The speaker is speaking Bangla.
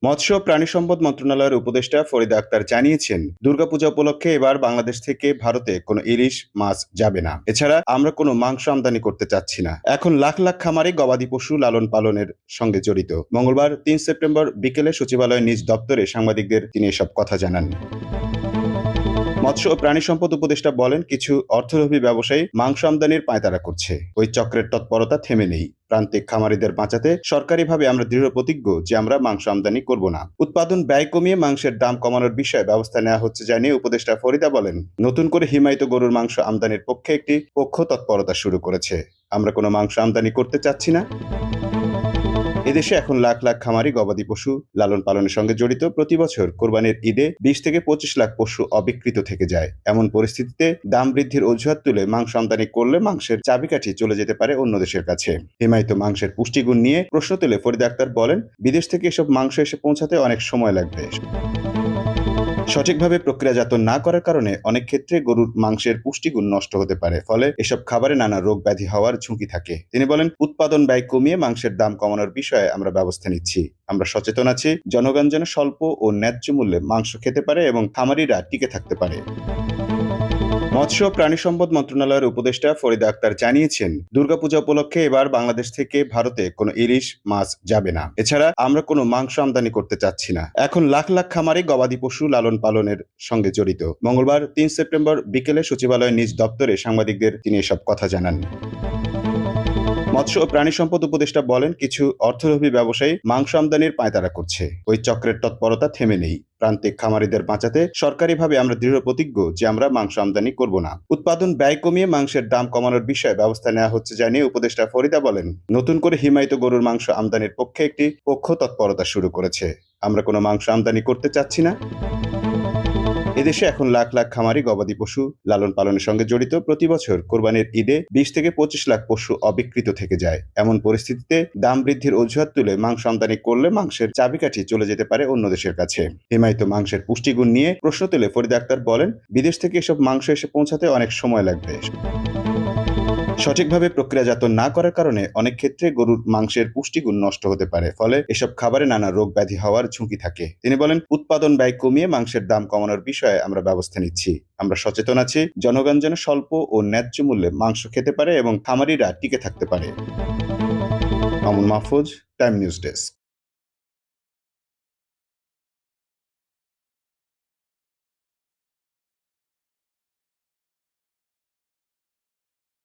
মৎস্য ও প্রাণী সম্পদ মন্ত্রণালয়ের উপদেষ্টা ফরিদা আক্তার জানিয়েছেন, দুর্গাপূজা উপলক্ষে এবার বাংলাদেশ থেকে ভারতে কোনো ইলিশ মাছ যাবে না। এছাড়া আমরা কোনো মাংস আমদানি করতে চাচ্ছি না। এখন লাখ লাখ খামারে গবাদি পশু লালন পালনের সঙ্গে জড়িত। মঙ্গলবার ৩ সেপ্টেম্বর বিকেলে সচিবালয়ের নিজ দপ্তরে সাংবাদিকদের তিনি এসব কথা জানান। মৎস্য ও প্রাণী সম্পদ উপদেষ্টা বলেন, কিছু অর্থলোভী ব্যবসায়ী মাংস আমদানির পাঁয়তারা করছে। ওই চক্রের তৎপরতা থেমে নেই। প্রান্তিক খামারিদের বাঁচাতে সরকারিভাবে আমরা দৃঢ় প্রতিজ্ঞ যে আমরা মাংস আমদানি করব না। উৎপাদন ব্যয় কমিয়ে মাংসের দাম কমানোর বিষয়ে ব্যবস্থা নেওয়া হচ্ছে জানিয়ে উপদেষ্টা ফরিদা বলেন, নতুন করে হিমায়িত গরুর মাংস আমদানির পক্ষে একটি পক্ষ তৎপরতা শুরু করেছে। আমরা কোনো মাংস আমদানি করতে চাচ্ছি না। এদেশে এখন লাখ লাখ খামারি গবাদি পশু লালন পালনের সঙ্গে জড়িত। প্রতি বছর কোরবানির ঈদে 20 থেকে 25 লাখ পশু অবিকৃত থেকে যায়। এমন পরিস্থিতিতে দাম বৃদ্ধির অজুহাত তুলে মাংস আমদানি করলে মাংসের চাবিকাঠি চলে যেতে পারে অন্য দেশের কাছে। হিমায়িত মাংসের পুষ্টিগুণ নিয়ে প্রশ্ন তুলে ফরিদা আক্তার বলেন, বিদেশ থেকে এসব মাংস এসে পৌঁছাতে অনেক সময় লাগবে। সঠিকভাবে প্রক্রিয়াজাত না করার কারণে অনেক ক্ষেত্রে গরুর মাংসের পুষ্টিগুণ নষ্ট হতে পারে। ফলে এসব খাবারে নানা রোগ ব্যাধি হওয়ার ঝুঁকি থাকে। তিনি বলেন, উৎপাদন ব্যয় কমিয়ে মাংসের দাম কমানোর বিষয়ে আমরা ব্যবস্থা নিচ্ছি। আমরা সচেতন আছি, জনগণ যেন স্বল্প ও ন্যায্য মূল্যে মাংস খেতে পারে এবং খামারিরা টিকে থাকতে পারে। মৎস্য ও প্রাণী সম্পদ মন্ত্রণালয়ের উপদেষ্টা ফরিদা আক্তার জানিয়েছেন, দুর্গাপূজা উপলক্ষে এবার বাংলাদেশ থেকে ভারতে কোনো ইলিশ মাছ যাবে না। এছাড়া আমরা কোনো মাংস আমদানি করতে চাচ্ছি না। এখন লাখ লাখ খামারে গবাদি পশু লালন পালনের সঙ্গে জড়িত। মঙ্গলবার ৩ সেপ্টেম্বর বিকেলে সচিবালয়ের নিজ দপ্তরে সাংবাদিকদের তিনি এসব কথা জানান। মৎস্য ও প্রাণী সম্পদ উপদেষ্টা বলেন, কিছু অর্থলোভী ব্যবসায়ী মাংস আমদানির পাঁয়তারা করছে। ওই চক্রের তৎপরতা থেমে নেই। প্রান্তিক খামারিদের বাঁচাতে সরকারিভাবে আমরা দৃঢ় প্রতিজ্ঞ যে আমরা মাংস আমদানি করব না। উৎপাদন ব্যয় কমিয়ে মাংসের দাম কমানোর বিষয়ে ব্যবস্থা নেওয়া হচ্ছে জানিয়ে উপদেষ্টা ফরিদা বলেন, নতুন করে হিমায়িত গরুর মাংস আমদানির পক্ষে একটি পক্ষ তৎপরতা শুরু করেছে। আমরা কোনো মাংস আমদানি করতে চাচ্ছি না। এদেশে এখন লাখ লাখ খামারি গবাদি পশু লালন পালনের সঙ্গে জড়িত। প্রতি বছর কোরবানির ঈদে 20 থেকে 25 লাখ পশু অবিকৃত থেকে যায়। এমন পরিস্থিতিতে দাম বৃদ্ধির অজুহাত তুলে মাংস আমদানি করলে মাংসের চাবিকাঠি চলে যেতে পারে অন্য দেশের কাছে। হিমায়িত মাংসের পুষ্টিগুণ নিয়ে প্রশ্ন তুলে ফরিদা আক্তার বলেন, বিদেশ থেকে এসব মাংস এসে পৌঁছাতে অনেক সময় লাগবে। সঠিকভাবে প্রক্রিয়াজাত না করার কারণে অনেক ক্ষেত্রে গরুর মাংসের পুষ্টিগুণ নষ্ট হতে পারে। ফলে এসব খাবারে নানা রোগ ব্যাধি হওয়ার ঝুঁকি থাকে। তিনি বলেন, উৎপাদন ব্যয় কমিয়ে মাংসের দাম কমানোর বিষয়ে আমরা ব্যবস্থা নিচ্ছি। আমরা সচেতন আছি, জনগণ যেন স্বল্প ও ন্যায্য মূল্যে মাংস খেতে পারে এবং খামারিরা টিকে থাকতে পারে। Mamun Mahfuz, time news desk.